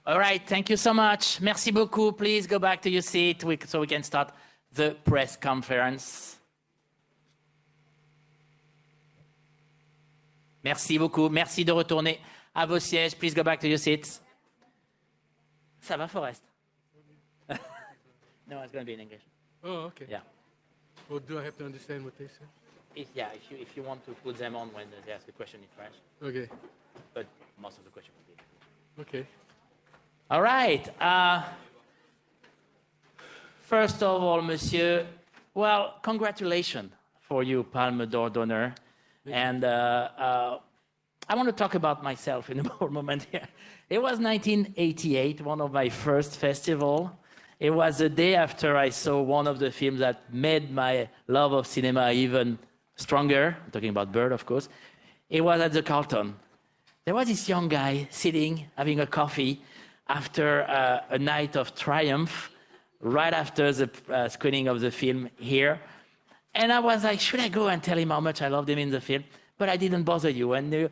All right, thank you so much. Merci beaucoup. Please go back to your seat so we can start the press conference. Merci beaucoup. Merci de retourner à vos sièges. Please go back to your seats. Ça va, Forest? No, it's going to be in English. Oh, okay. Yeah. Well, do I have to understand what they say? If you want to put them on when they ask a question in French. Okay. But most of the question will be. Okay. All right. First of all, monsieur, well, congratulations for you, Palme d'Or donor. And I want to talk about myself in a moment here. It was 1988, one of my first festivals. It was the day after I saw one of the films that made my love of cinema even stronger. I'm talking about Bird, of course. It was at the Carlton. There was this young guy sitting, having a coffee after a night of triumph, right after the screening of the film here. And I was like, should I go and tell him how much I loved him in the film? But I didn't bother you. And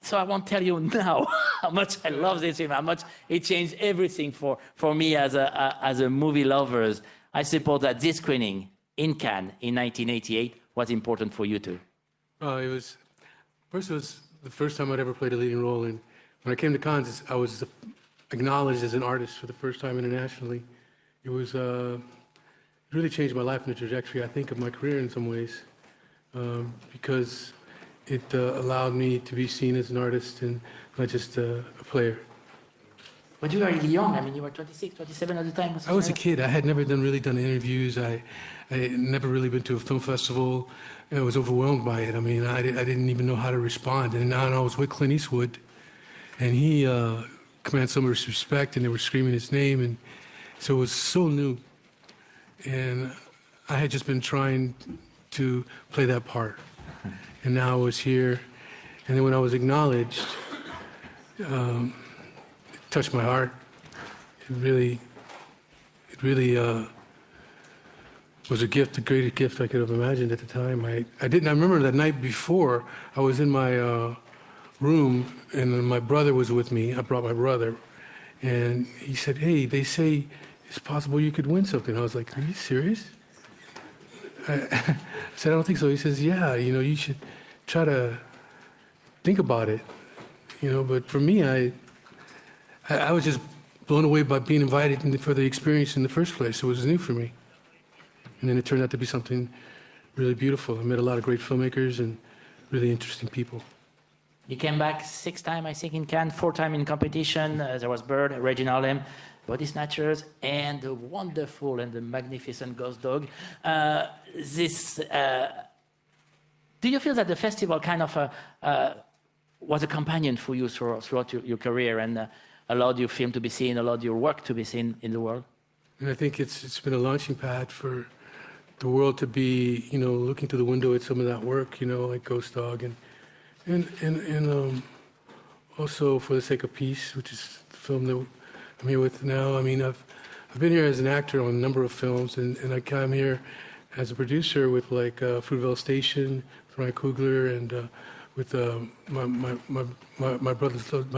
so I won't tell you now how much I love this film, how much it changed everything for me as a movie lover. I suppose that this screening in Cannes in 1988 was important for you too. It was the first time I'd ever played a leading role. And when I came to Cannes, I was acknowledged as an artist for the first time internationally. It was it really changed my life and the trajectory, I think, of my career in some ways, because it allowed me to be seen as an artist and not just a player. But you were really young. I mean, you were 26, 27 at the time. I was a kid. I had never really done interviews. I had never really been to a film festival. I was overwhelmed by it. I mean, I didn't even know how to respond. And now I was with Clint Eastwood, and he commanded so much respect, and they were screaming his name, and so it was so new. And I had just been trying to play that part. And now I was here, and then when I was acknowledged, it touched my heart. It really was a gift, the greatest gift I could have imagined at the time. I remember that night before, I was in my room, and then my brother was with me. I brought my brother, and he said, "Hey, they say it's possible you could win something." I was like, "Are you serious?" I said, "I don't think so." He says, "Yeah, you should try to think about it." But for me, I was just blown away by being invited for the experience in the first place. It was new for me. And then it turned out to be something really beautiful. I met a lot of great filmmakers and really interesting people. You came back 6 times, I think, in Cannes, 4 times in competition. There was Bird, Raging Harlem, Body Snatchers, and the wonderful and the magnificent Ghost Dog. Do you feel that the festival kind of was a companion for you throughout your career and allowed your film to be seen, allowed your work to be seen in the world? And I think it's been a launching pad for the world to be, looking through the window at some of that work, like Ghost Dog, and also For the Sake of Peace, which is the film that I'm here with now. I mean, I've been here as an actor on a number of films, and I came here as a producer with like Fruitvale Station, with Ryan Coogler, and with my brother songs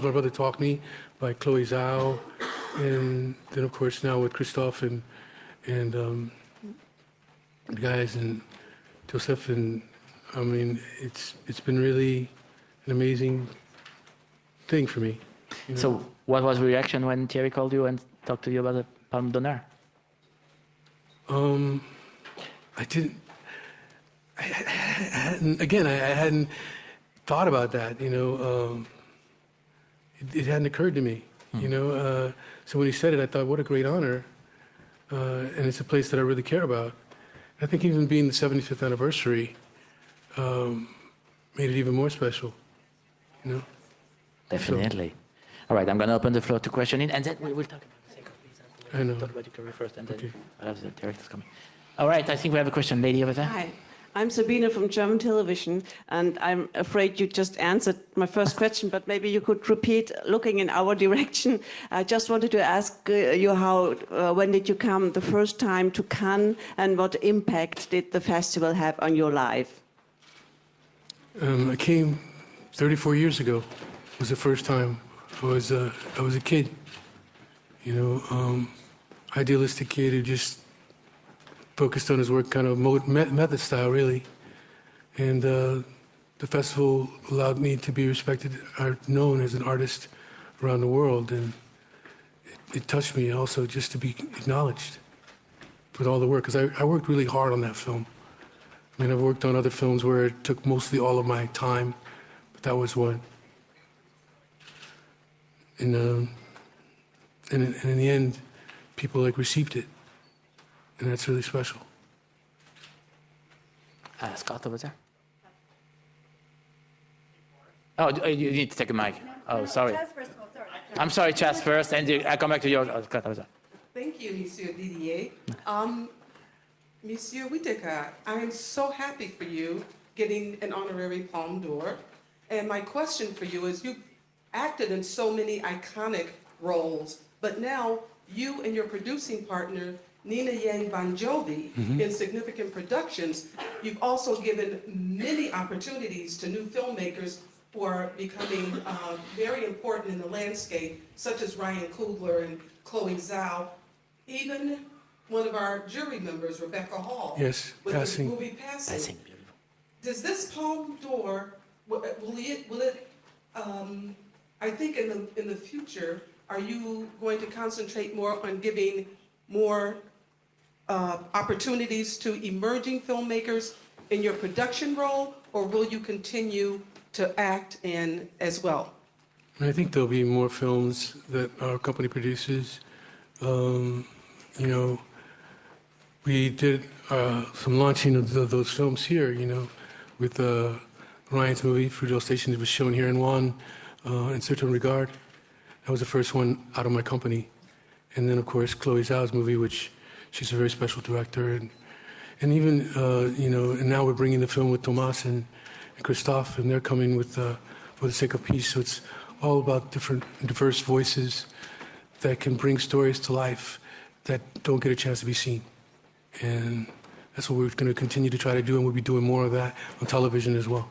My Brother Taught Me by Chloe Zhao, and then of course now with Christophe and the guys and Joseph, and I mean it's been really an amazing thing for me. So what was the reaction when Thierry called you and talked to you about the Palme d'Honneur? I hadn't thought about that, it hadn't occurred to me, so when he said it, I thought, what a great honor, and it's a place that I really care about. I think even being the 75th anniversary made it even more special, Definitely. So. All right, I'm going to open the floor to questioning, and then we'll talk about the Sake of Peace. I know. Talk about your career first, and then Okay. I'll have the directors coming. All right, I think we have a question. Lady over there. Hi, I'm Sabine from German television, and I'm afraid you just answered my first question, but maybe you could repeat, looking in our direction. I just wanted to ask you when did you come the first time to Cannes, and what impact did the festival have on your life? I came 34 years ago. It was the first time I was a kid, you know, idealistic kid who just focused on his work, kind of method style, really. And the festival allowed me to be respected, known as an artist around the world, and it touched me also just to be acknowledged for all the work, because I worked really hard on that film. I mean, I've worked on other films where it took mostly all of my time, but that was one. And in the end, people like received it, and that's really special. Scott over there. Oh, you need to take a mic. Oh, sorry. I'm sorry, Chas first, and I come back to yours. Oh, Scott over there. Thank you, Monsieur Didier. Monsieur Whitaker, I am so happy for you getting an honorary Palme d'Or. And my question for you is, you've acted in so many iconic roles, but now you and your producing partner, Nina Yang Bon Jovi, in significant productions, you've also given many opportunities to new filmmakers who are becoming very important in the landscape, such as Ryan Coogler and Chloe Zhao, even one of our jury members, Rebecca Hall. Yes, with Passing. the movie Passing. Passing, beautiful. Does this Palme d'Or, will it I think in the future, are you going to concentrate more on giving more opportunities to emerging filmmakers in your production role, or will you continue to act in as well? And I think there'll be more films that our company produces. You know, we did some launching of those films here, you know, with Ryan's movie, Fruitvale Station, that was shown here in Juan, in certain regard. That was the first one out of my company. And then, of course, Chloe Zhao's movie, which she's a very special director. And even, you know, and now we're bringing the film with Tomas and Christophe, and they're coming with For the Sake of Peace. So it's all about different, diverse voices that can bring stories to life that don't get a chance to be seen. And that's what we're going to continue to try to do, and we'll be doing more of that on television as well.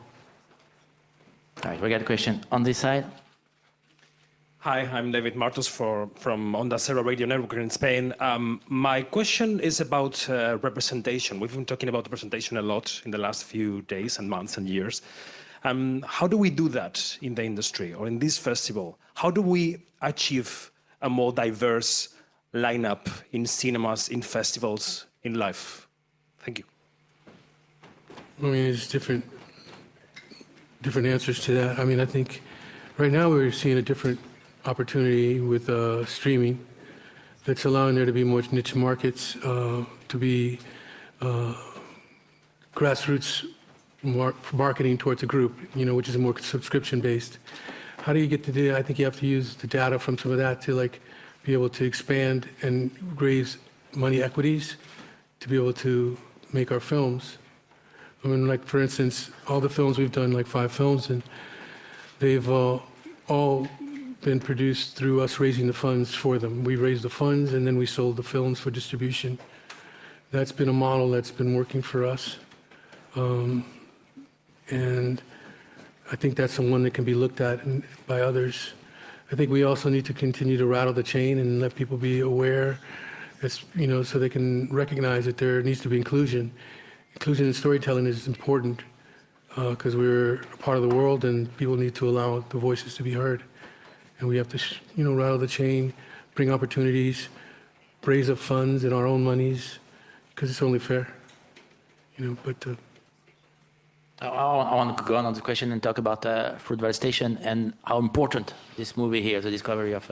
All right, we got a question on this side. Hi, I'm David Martos from Onda Cero Radio Network in Spain. My question is about representation. We've been talking about representation a lot in the last few days and months and years. How do we do that in the industry or in this festival? How do we achieve a more diverse lineup in cinemas, in festivals, in life? Thank you. I mean, there's different answers to that. I mean, I think right now we're seeing a different opportunity with streaming that's allowing there to be more niche markets, to be grassroots marketing towards a group, you know, which is more subscription-based. How do you get to do that? I think you have to use the data from some of that to, like, be able to expand and raise money equities to be able to make our films. I mean, like, for instance, all the films we've done, like 5 films, and they've all been produced through us raising the funds for them. We raised the funds, and then we sold the films for distribution. That's been a model that's been working for us. And I think that's the one that can be looked at by others. I think we also need to continue to rattle the chain and let people be aware, you know, so they can recognize that there needs to be inclusion. Inclusion in storytelling is important because we're a part of the world, and people need to allow the voices to be heard. And we have to, you know, rattle the chain, bring opportunities, raise up funds in our own monies, because it's only fair, you know. But I want to go on the question and talk about Fruitvale Station and how important this movie here, the discovery of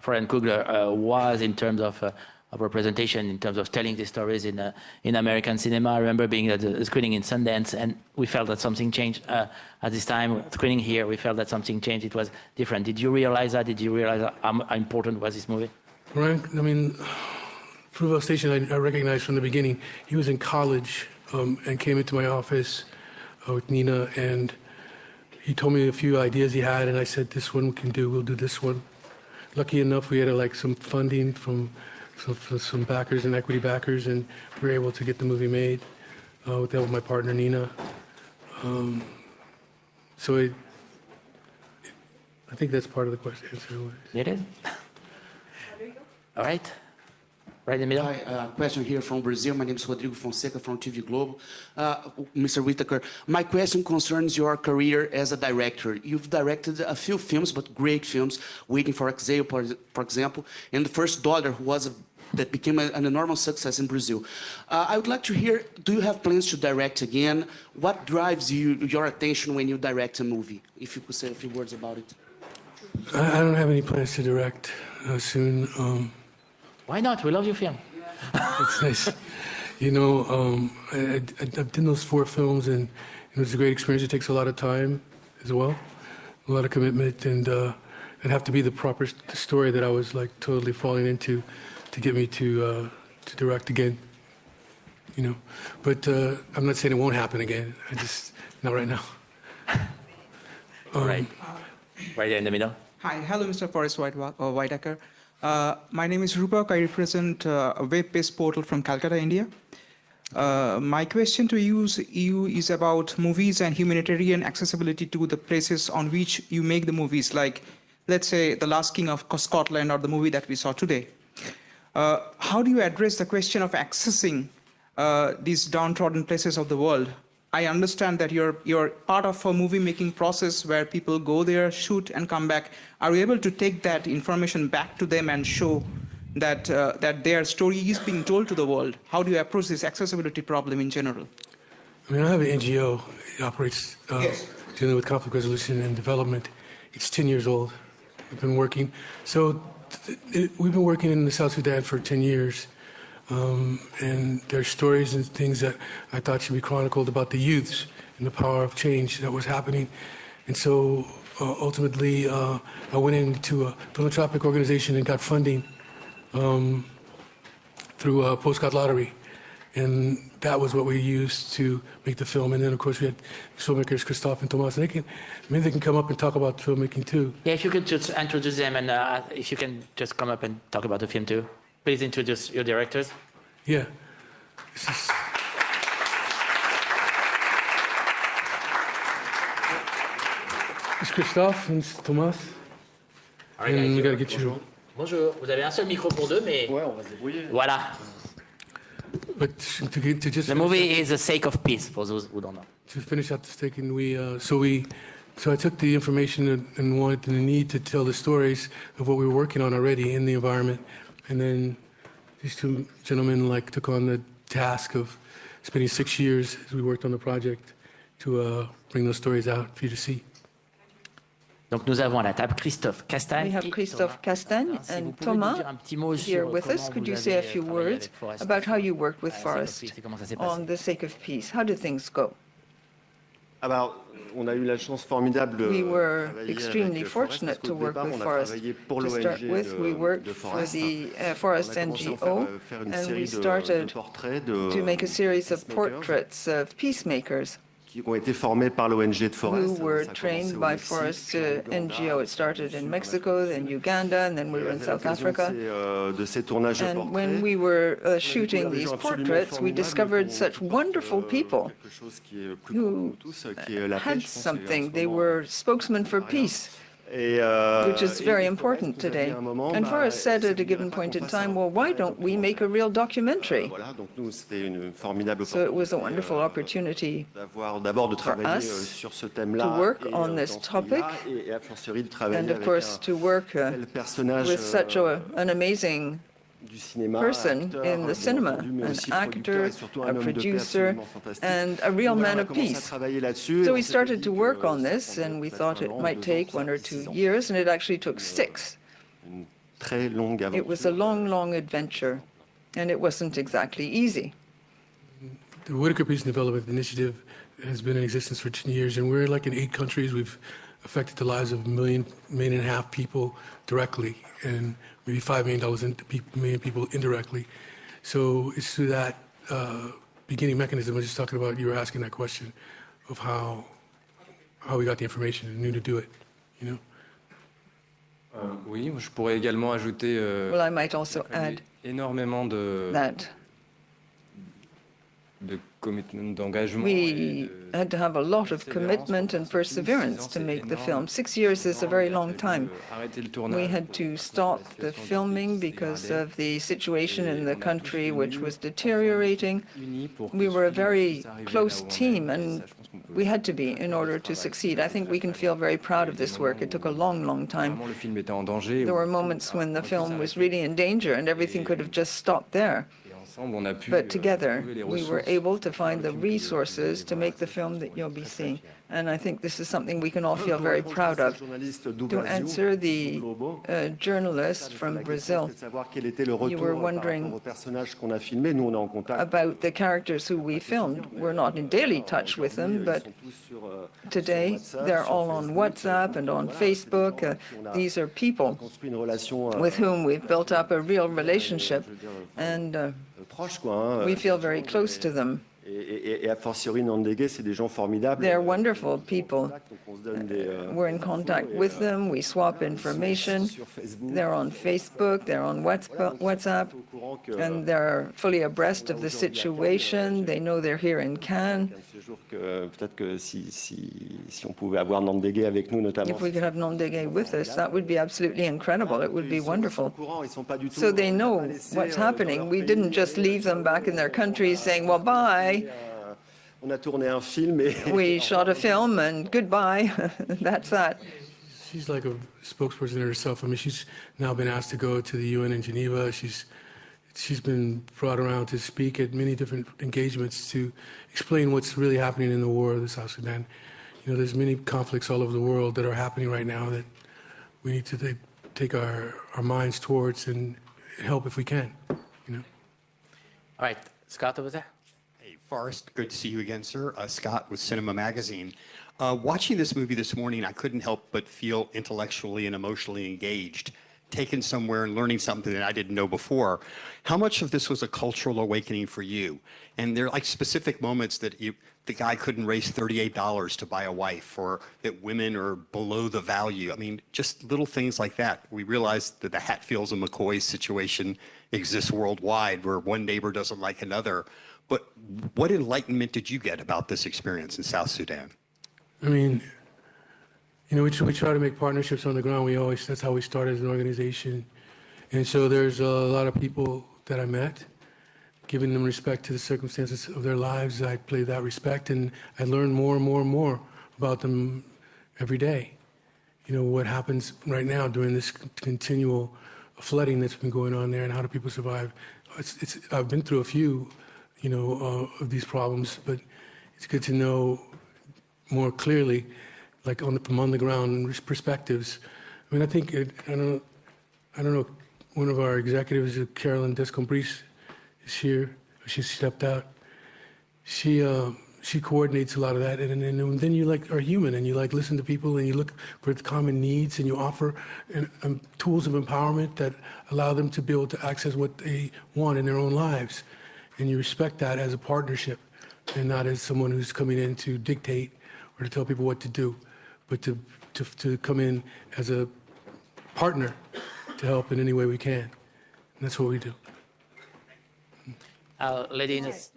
Ryan Coogler, was in terms of representation, in terms of telling these stories in American cinema. I remember being at the screening in Sundance, and we felt that something changed at this time. Screening here, we felt that something changed. It was different. Did you realize that? Did you realize how important was this movie? Ryan, I mean, Fruitvale Station, I recognized from the beginning. He was in college and came into my office with Nina, and he told me a few ideas he had, and I said, this one we can do, we'll do this one. Lucky enough, we had like some funding from some backers and equity backers, and we were able to get the movie made with the help of my partner, Nina. So I think that's part of the question. Answer. It is. All right. Right in the middle. Hi, question here from Brazil. My name is Rodrigo Fonseca from TV Globo. Mr. Whitaker, my question concerns your career as a director. You've directed a few films, but great films, Waiting for Exile, for example, and The First Daughter, that became an enormous success in Brazil. I would like to hear, do you have plans to direct again? What drives your attention when you direct a movie? If you could say a few words about it. I don't have any plans to direct soon. Why not? We love your film. It's nice. You know, I've done those 4 films, and it was a great experience. It takes a lot of time as well, a lot of commitment, and it'd have to be the proper story that I was like totally falling into to get me to direct again. You know, but I'm not saying it won't happen again. Not right now. Right. Right there in the middle. Hi, hello, Mr. Forest Whitaker. My name is Rupak. I represent a web-based portal from Calcutta, India. My question to you is about movies and humanitarian accessibility to the places on which you make the movies, like, let's say, The Last King of Scotland or the movie that we saw today. How do you address the question of accessing these downtrodden places of the world? I understand that you're part of a movie-making process where people go there, shoot, and come back. Are you able to take that information back to them and show that their story is being told to the world? How do you approach this accessibility problem in general? I mean, I have an NGO. It operates dealing with conflict resolution and development. It's 10 years old. We've been working. So we've been working in the South Sudan for 10 years. And there's stories and things that I thought should be chronicled about the youths and the power of change that was happening. And so ultimately, I went into a philanthropic organization and got funding through a postcard lottery. And that was what we used to make the film. And then, of course, we had filmmakers, Christophe and Thomas. And maybe they can come up and talk about filmmaking, too. Yeah, if you could just introduce them, and if you can just come up and talk about the film, too. Please introduce your directors. Yeah. This is... It's Christophe and Thomas. And we gotta get you. Bonjour. Vous avez un seul micro pour 2, mais. Ouais, on va se débrouiller. Voilà. But to just The movie is The Sake of Peace, for those who don't know. to finish out the stake, and so I took the information and wanted the need to tell the stories of what we were working on already in the environment, and then these 2 gentlemen took on the task of spending 6 years as we worked on the project to bring those stories out for you to see. Donc nous avons à la table Christophe Castagne. We have Christophe Castagne and Thomas here with us. Could you say a few words about how you worked with Forest on The Sake of Peace? How did things go? Alors, on a eu la chance formidable We were travailler extremely avec fortunate Forest, to work parce qu'au with départ, on a Forest. travaillé pour To start l'ONG with, we worked de for Forest. the Forest On a commencé NGO, à faire une and série we de started portraits to make a series of peacemakers portraits of peacemakers qui ont été formés par l'ONG de Forest. who were Ça a commencé trained au by Mexique, Forest en Ouganda, NGO. It started in Mexico, then Uganda, and then we were in South Africa. De ces tournages de And when portraits, we were shooting these portraits, we discovered such wonderful people quelque chose qui est plus who pour nous tous, qui est la paix, had je pense, et en something. ce They moment, were spokesmen for peace, which is very important today. And Forrest said at a given point in time, well, why don't we make a real documentary? Voilà, donc nous, c'était une formidable So it was a wonderful opportunity, opportunity d'abord de for travailler us sur ce thème-là, to work et, on this dans ce topic, pays-là, et a fortiori de travailler and of avec course to work tel personnage with such an amazing du cinéma, person acteur, in the bien cinema, entendu, mais an aussi producteur actor, et surtout a un homme de paix producer, absolument fantastique. and a real Donc voilà, man on a of commencé à peace. travailler là-dessus, et So on we s'était started dit to que work on ça this, prendrait and we peut-être thought un it an, might 2 ans, take 1 or 6 2 ans. years, and it actually took 6. Une très longue It was a aventure. long, long adventure, and it wasn't exactly easy. The Whitaker Peace and Development Initiative has been in existence for 10 years, and we're in 8 countries. We've affected the lives of 1.5 million people directly, and maybe $5 million people indirectly. So it's through that beginning mechanism I was just talking about. You were asking that question of how we got the information and knew to do it, you know? Oui, je pourrais également ajouter Well, I might also add énormément de that d'engagement. We had to have a lot of commitment and perseverance to make the film. 6 years is a very long time. We had to stop the filming because of the situation in the country, which was deteriorating. We were a very close team, and we had to be in order to succeed. I think we can feel very proud of this work. It took a long, long time. There were moments when the film was really in danger and everything could have just stopped there. But together, we were able to find the resources to make the film that you'll be seeing. And I think this is something we can all feel very proud of. To answer the journalist from Brazil, you were wondering about the characters who we filmed. We're not in daily touch with them, but today they're all on WhatsApp and on Facebook. These are people with whom we've built up a real relationship, and we feel very close to them. They're wonderful people. We're in contact with them. We swap information. They're on Facebook. They're on WhatsApp. And they're fully abreast of the situation. They know they're here in Cannes. If we could have Nandégué with us, that would be absolutely incredible. It would be wonderful. So they know what's happening. We didn't just leave them back in their countries saying, well, bye. We shot a film and goodbye. That's that. She's like a spokesperson herself. I mean, she's now been asked to go to the UN in Geneva. She's been brought around to speak at many different engagements to explain what's really happening in the war of the South Sudan. You know, there's many conflicts all over the world that are happening right now that we need to take our minds towards and help if we can, you know. All right, Scott over there. Hey, Forrest, good to see you again, sir. Scott with Cinema Magazine. Watching this movie this morning, I couldn't help but feel intellectually and emotionally engaged, taken somewhere and learning something that I didn't know before. How much of this was a cultural awakening for you? And there are like specific moments that the guy couldn't raise $38 to buy a wife, or that women are below the value. I mean, just little things like that. We realized that the Hatfields and McCoys situation exists worldwide, where one neighbor doesn't like another. But what enlightenment did you get about this experience in South Sudan? I mean, you know, we try to make partnerships on the ground. That's how we started as an organization. And so there's a lot of people that I met, giving them respect to the circumstances of their lives. I play that respect, and I learn more and more and more about them every day. You know, what happens right now during this continual flooding that's been going on there, and how do people survive. I've been through a few, you know, of these problems, but it's good to know more clearly, like from on the ground perspectives. I mean, I think, I don't know, one of our executives, Carolyn Descombris, is here. She stepped out. She coordinates a lot of that, and then you like are human, and you like listen to people, and you look for the common needs, and you offer tools of empowerment that allow them to be able to access what they want in their own lives, and you respect that as a partnership, and not as someone who's coming in to dictate or to tell people what to do, but to come in as a partner to help in any way we can. And that's what we do. Lady in this,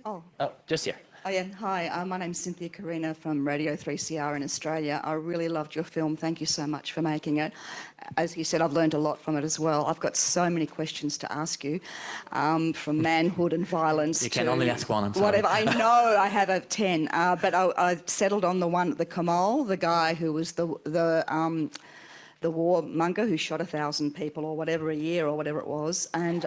just here. Oh, yeah. Hi, my name's Cynthia Carina from Radio 3CR in Australia. I really loved your film. Thank you so much for making it. As you said, I've learned a lot from it as well. I've got so many questions to ask you, from manhood and violence You can only ask one, I'm sorry. whatever. I know I have 10, but I settled on the one at the Kamal, the guy who was the warmonger who shot 1,000 people or whatever a year or whatever it was. And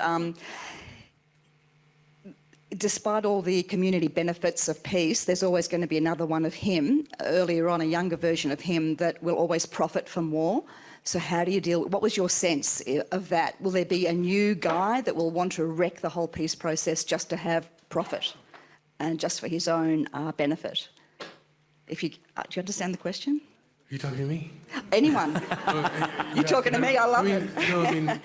despite all the community benefits of peace, there's always going to be another one of him, earlier on, a younger version of him that will always profit from war. So how do you deal, what was your sense of that? Will there be a new guy that will want to wreck the whole peace process just to have profit and just for his own benefit? Do you understand the question? Are you talking to me? Anyone. You're talking to me, I love it. No, I mean,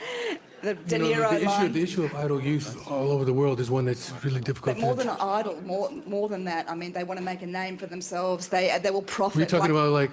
The De Niro line. the issue of idle youth all over the world is one that's really difficult. But more than idle, more than that. I mean, they want to make a name for themselves. They will profit. You're talking about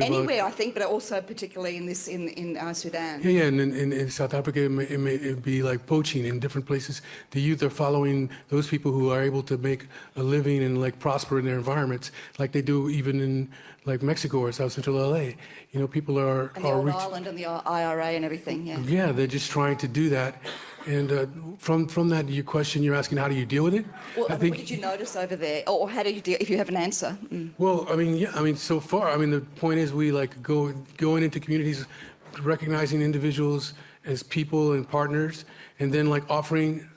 anywhere, I think, but also particularly in Sudan. Yeah, and in South Africa, it'd be like poaching in different places. The youth are following those people who are able to make a living and like prosper in their environments, like they do even in like Mexico or South Central LA. You know, people are And the old island and the IRA and everything. Yeah. Yeah, they're just trying to do that. And from that, your question, you're asking, how do you deal with it? Well, what did you notice over there, or how do you deal if you have an answer? Well, so far, the point is we like going into communities, recognizing individuals as people and partners, and then like offering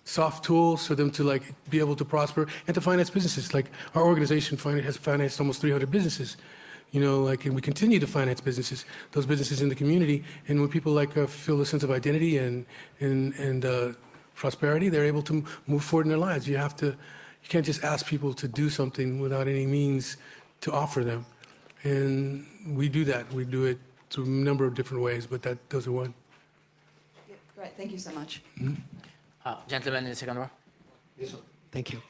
soft tools for them to like be able to prosper and to finance businesses. Like our organization has financed almost 300 businesses. You know, like, and we continue to finance businesses, those businesses in the community. And when people like feel a sense of identity and prosperity, they're able to move forward in their lives. You can't just ask people to do something without any means to offer them. And we do that. We do it through a number of different ways, but those are one. Yeah, great, thank you so much. Gentleman in the second row. Thank you.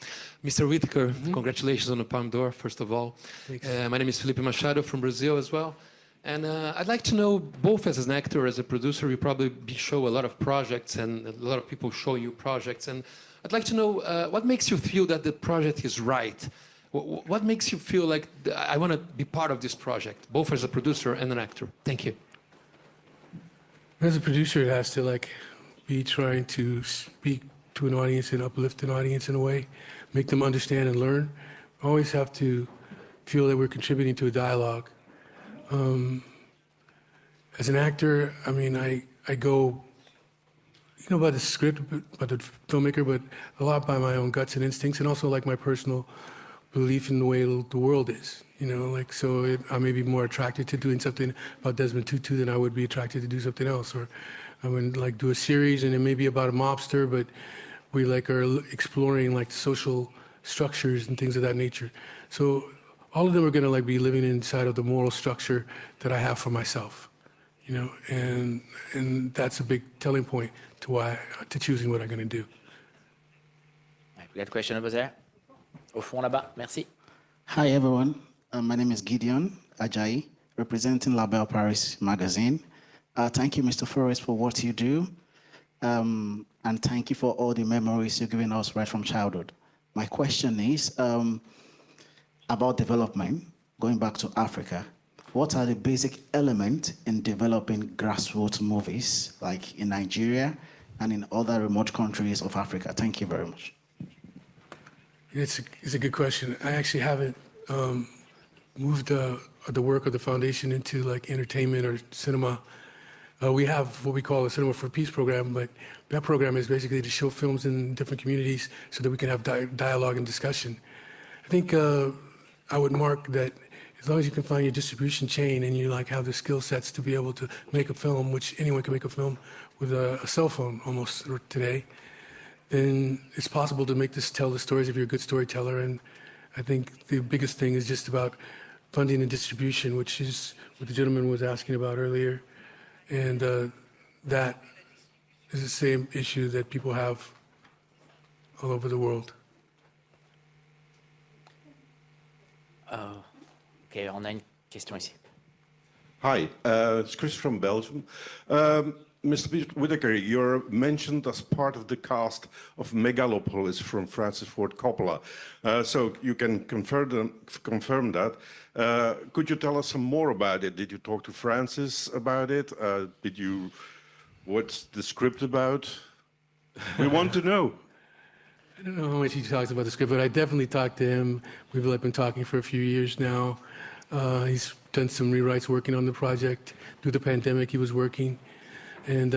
Mr. Whitaker, congratulations on the Palme d'Or, first of all. My name is Felipe Machado from Brazil as well. And I'd like to know, both as an actor, as a producer, you probably show a lot of projects and a lot of people show you projects. And I'd like to know what makes you feel that the project is right? What makes you feel like I want to be part of this project, both as a producer and an actor? Thank you. As a producer, it has to like be trying to speak to an audience and uplift an audience in a way, make them understand and learn. Always have to feel that we're contributing to a dialogue. As an actor, I go, by the script, by the filmmaker, but a lot by my own guts and instincts, and also like my personal belief in the way the world is. I may be more attracted to doing something about Desmond Tutu than I would be attracted to do something else. Or I would like do a series and it may be about a mobster, but we like are exploring like social structures and things of that nature. So all of them are going to like be living inside of the moral structure that I have for myself, and that's a big telling point to choosing what I'm going to do. We got a question over there. Au fond là-bas, merci. Hi everyone, my name is Gideon Ajayi, representing La Belle Paris magazine. Thank you, Mr. Forest, for what you do. And thank you for all the memories you've given us right from childhood. My question is about development, going back to Africa. What are the basic elements in developing grassroots movies, like in Nigeria and in other remote countries of Africa? Thank you very much. It's a good question. I actually haven't moved the work of the foundation into like entertainment or cinema. We have what we call a Cinema for Peace program, but that program is basically to show films in different communities so that we can have dialogue and discussion. I think I would mark that as long as you can find your distribution chain and you like have the skill sets to be able to make a film, which anyone can make a film with a cell phone almost today, then it's possible to tell the stories if you're a good storyteller. And I think the biggest thing is just about funding and distribution, which is what the gentleman was asking about earlier. And that is the same issue that people have all over the world. Okay, on a une question ici. Hi, it's Chris from Belgium. Mr. Whitaker, you're mentioned as part of the cast of Megalopolis from Francis Ford Coppola. So you can confirm that. Could you tell us some more about it? Did you talk to Francis about it? What's the script about? We want to know. I don't know how much he talks about the script, but I definitely talked to him. We've been talking for a few years now. He's done some rewrites working on the project. Through the pandemic, he was working. And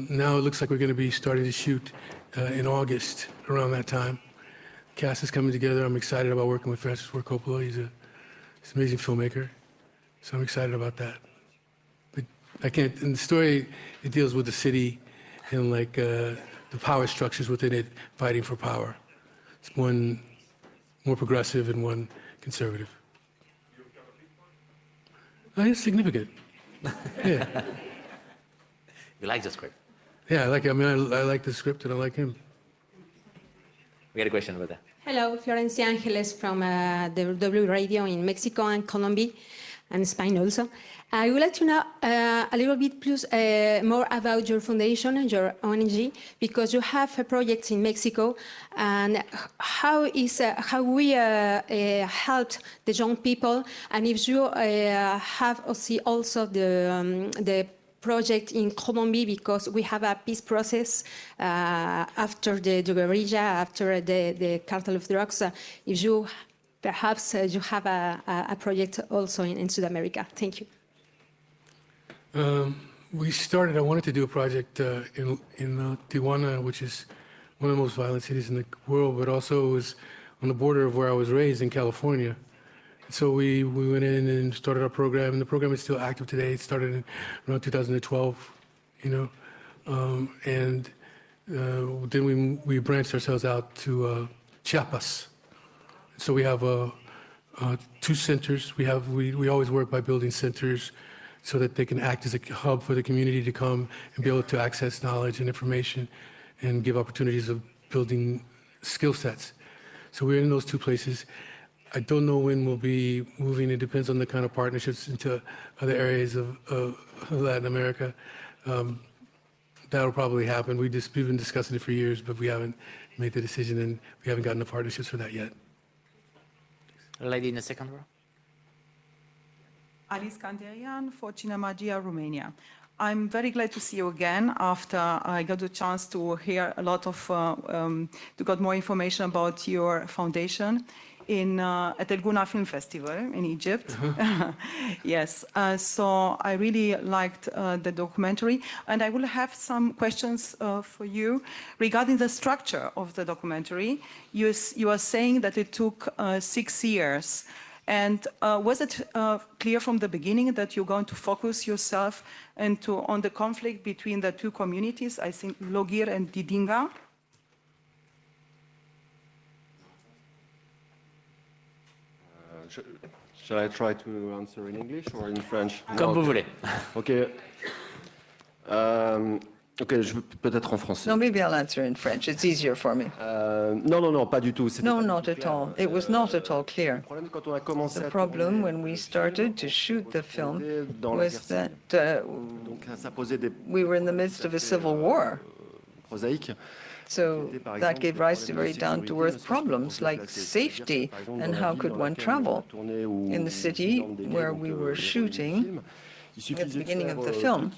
now it looks like we're going to be starting to shoot in August, around that time. The cast is coming together. I'm excited about working with Francis Ford Coppola. He's an amazing filmmaker. So I'm excited about that. But in the story, it deals with the city and like the power structures within it fighting for power. It's one more progressive and one conservative. It's significant. Yeah. You like the script? Yeah, I like it. I mean, I like the script and I like him. We got a question over there. Hello, Florencia Angeles from the W Radio in Mexico and Colombia and Spain also. I would like to know a little bit more about your foundation and your ONG, because you have a project in Mexico, and how we help the young people, and if you have also the project in Colombia, because we have a peace process after the guerrilla, after the cartel of drugs. If you perhaps you have a project also in South America. Thank you. I wanted to do a project in Tijuana, which is one of the most violent cities in the world, but also was on the border of where I was raised in California. So we went in and started our program, and the program is still active today. It started in around 2012, and then we branched ourselves out to Chiapas. So we have 2 centers. We always work by building centers so that they can act as a hub for the community to come and be able to access knowledge and information and give opportunities of building skill sets. So we're in those 2 places. I don't know when we'll be moving. It depends on the kind of partnerships into other areas of Latin America. That'll probably happen. We've been discussing it for years, but we haven't made the decision, and we haven't gotten the partnerships for that yet. A lady in the second row. Alice Kanderian for Cinemagia, Romania. I'm very glad to see you again after I got the chance to hear a lot of, to get more information about your foundation at El Gouna Film Festival in Egypt. Yes, so I really liked the documentary, and I will have some questions for you regarding the structure of the documentary. You are saying that it took 6 years. And was it clear from the beginning that you're going to focus yourself on the conflict between the 2 communities, I think Logir and Didinga? Shall I try to answer in English or in French? Comme vous voulez. Okay. Ok, je peut-être en français. No, maybe I'll answer in French. It's easier for me. Non, pas du tout. No, not at all. It was not at all clear. The problem when we started to shoot the film was that we were in the midst of a civil war. So that gave rise to very down-to-earth problems like safety and how could one travel. In the city where we were shooting, at the beginning of the film,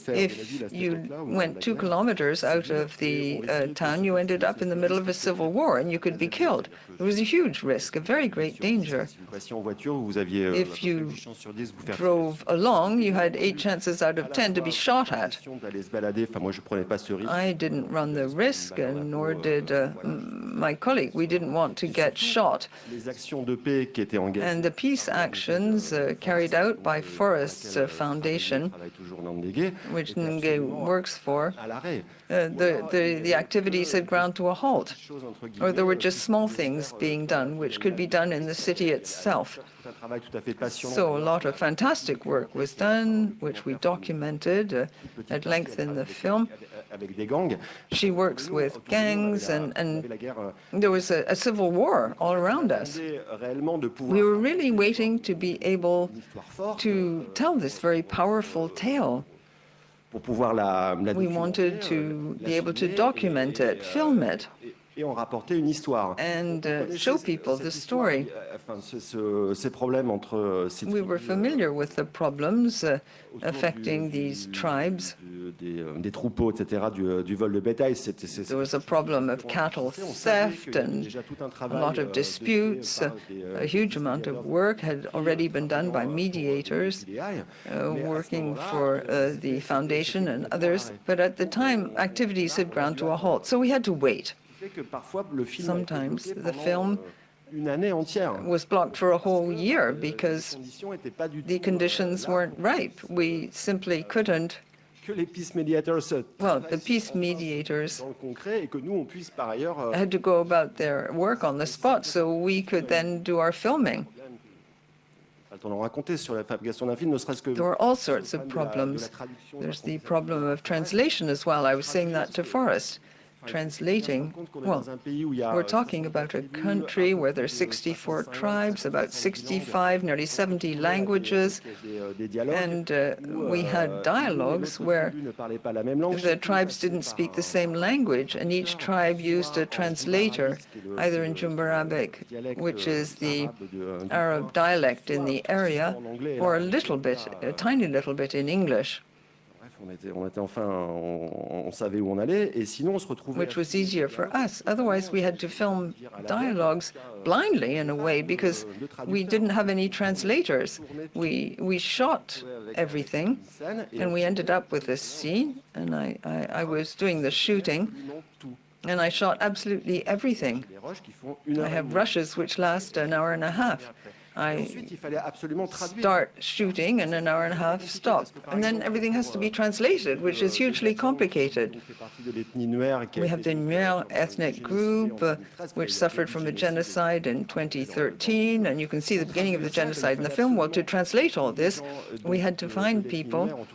if you went 2 kilometers out of the town, you ended up in the middle of a civil war and you could be killed. It was a huge risk, a very great danger. If you drove along, you had 8 chances out of 10 to be shot at. I didn't run the risk, and nor did my colleague. We didn't want to get shot. And the peace actions carried out by Forest Foundation, which Nge works for, the activities had ground to a halt, or there were just small things being done which could be done in the city itself. So a lot of fantastic work was done, which we documented at length in the film. She works with gangs, and there was a civil war all around us. We were really waiting to be able to tell this very powerful tale. We wanted to be able to document it, film it, and show people the story. We were familiar with the problems affecting these tribes. There was a problem of cattle theft and a lot of disputes. A huge amount of work had already been done by mediators working for the foundation and others, but at the time activities had ground to a halt, so we had to wait. Sometimes the film was blocked for a whole year because the conditions weren't ripe. We simply couldn't. Well, the peace mediators had to go about their work on the spot so we could then do our filming. There were all sorts of problems. There's the problem of translation as well. I was saying that to Forest. Translating, well, we're talking about a country where there's 64 tribes, about 65, nearly 70 languages, and we had dialogues where the tribes didn't speak the same language, and each tribe used a translator, either in Jumbarabic, which is the Arab dialect in the area, or a little bit, a tiny little bit in English. Which was easier for us. Otherwise, we had to film dialogues blindly in a way because we didn't have any translators. We shot everything, and we ended up with this scene, and I was doing the shooting, and I shot absolutely everything. I have rushes which last an hour and a half. I start shooting and an hour and a half stop. And then everything has to be translated, which is hugely complicated. We have the Nuer ethnic group, which suffered from a genocide in 2013. And you can see the beginning of the genocide in the film. Well, to translate all this, we had to find people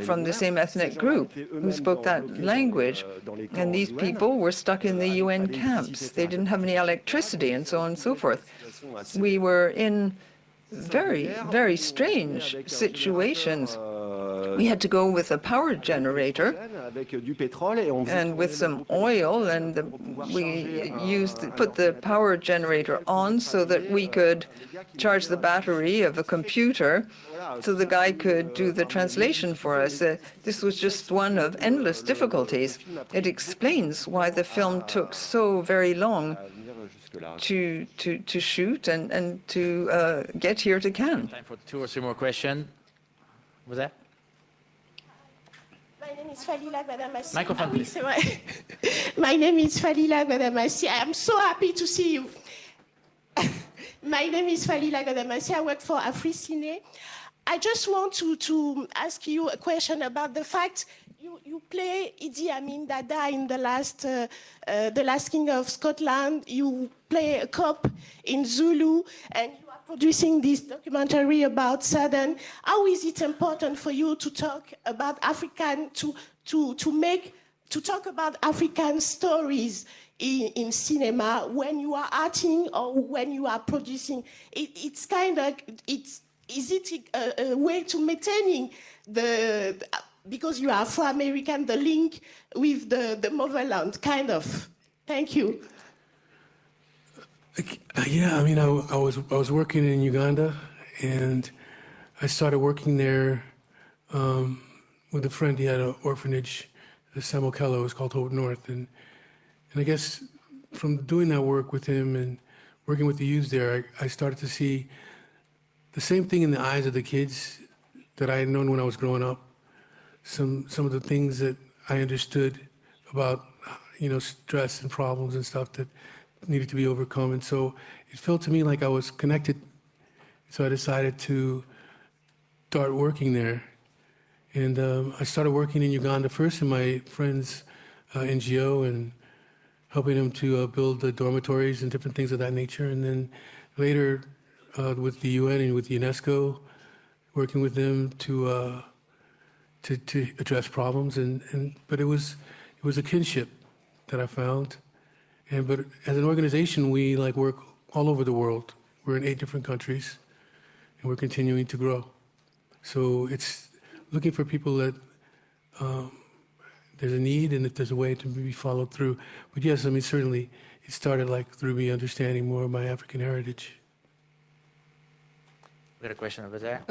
from the same ethnic group who spoke that language. And these people were stuck in the UN camps. They didn't have any electricity and so on and so forth. We were in very, very strange situations. We had to go with a power generator and with some oil, and we put the power generator on so that we could charge the battery of a computer so the guy could do the translation for us. This was just one of endless difficulties. It explains why the film took so very long to shoot and to get here to Cannes. Time for 2 or 3 more questions. Was that? My name is Falila Gbadamassi. Microphone, please. My name is Falila Gbadamassi. I am so happy to see you. My name is Falila Gbadamassi. I work for AfriCine. I just want to ask you a question about the fact you play Idi Amin Dada in the last King of Scotland. You play a cop in Zulu, and you are producing this documentary about Southern. How is it important for you to talk about African to talk about African stories in cinema when you are acting or when you are producing? It's kind of is it a way to maintaining because you are Afro-American, the link with the motherland, kind of. Thank you. Yeah, I mean, I was working in Uganda, and I started working there with a friend. He had an orphanage, Samokelo, it was called Hope North, and I guess from doing that work with him and working with the youth there, I started to see the same thing in the eyes of the kids that I had known when I was growing up. Some of the things that I understood about, stress and problems and stuff that needed to be overcome. And so it felt to me like I was connected. So I decided to start working there. And I started working in Uganda first in my friend's NGO and helping him to build the dormitories and different things of that nature. And then later with the UN and with UNESCO, working with them to address problems, but it was a kinship that I found, but as an organization we work all over the world. We're in 8 different countries, and we're continuing to grow. So it's looking for people that there's a need and that there's a way to be followed through. But yes, I mean certainly it started through me understanding more of my African heritage. We got a question over there.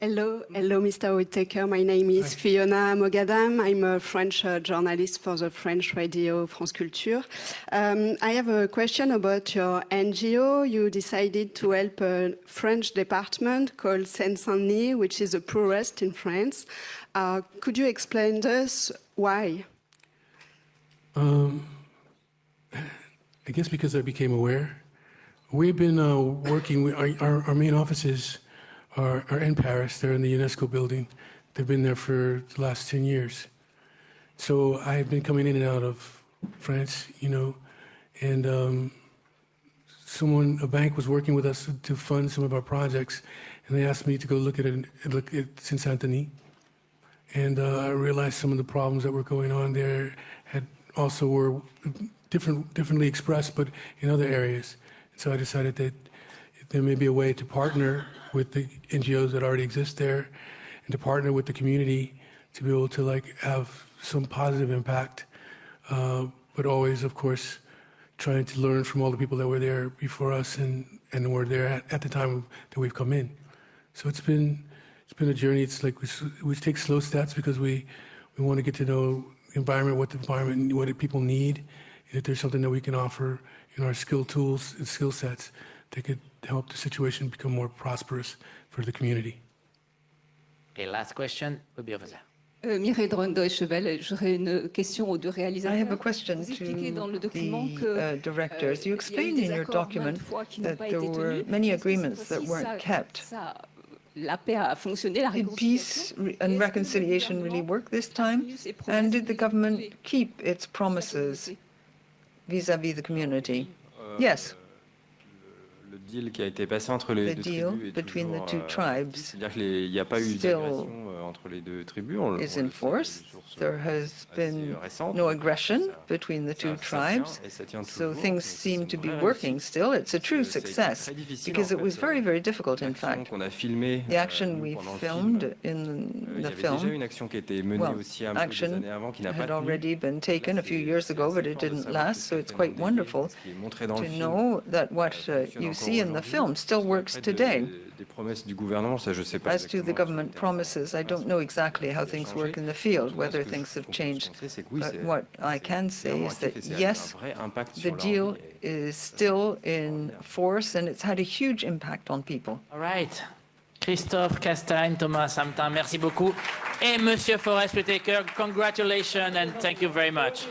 Hello, Mr. Whitaker. My name is Fiona Mogadam. I'm a French journalist for the French radio France Culture. I have a question about your NGO. You decided to help a French department called Seine-Saint-Denis, which is the poorest in France. Could you explain to us why? I guess because I became aware. We've been working, our main offices are in Paris. They're in the UNESCO building. They've been there for the last 10 years. So I've been coming in and out of France, and a bank was working with us to fund some of our projects, and they asked me to go look at Saint-Denis. And I realized some of the problems that were going on there also were differently expressed, but in other areas. And so I decided that there may be a way to partner with the NGOs that already exist there, and to partner with the community to be able to have some positive impact, but always, of course, trying to learn from all the people that were there before us and were there at the time that we've come in. So it's been a journey. It's like we take slow steps because we want to get to know the environment, what the people need, and if there's something that we can offer in our skill tools and skill sets that could help the situation become more prosperous for the community. Okay, last question will be over there. Mireille Deutsch-Welle, j'aurais une question aux deux réalisateurs. I have a question to the directors. You explained in your document that there were many agreements that weren't kept. Did peace and reconciliation really work this time? And did the government keep its promises vis-à-vis the community? Yes. Le deal qui a été passé entre les deux tribus between the two tribes c'est-à-dire qu'il n'y a pas eu d'agression entre les deux tribus. Is in force. There has been no aggression between the two tribes, so things seem to be working still. It's a true success because it was very, very difficult, in fact. The action we filmed in the film, well, action had already been taken a few years ago, but it didn't last, so it's quite wonderful to know that what you see in the film still works today. As to the government promises, I don't know exactly how things work in the field, whether things have changed. But what I can say is that, yes, the deal is still in force and it's had a huge impact on people. All right. Christophe, Castagne, Thomas, Samtin, merci beaucoup. Et Monsieur Forest Whitaker, congratulations and thank you very much.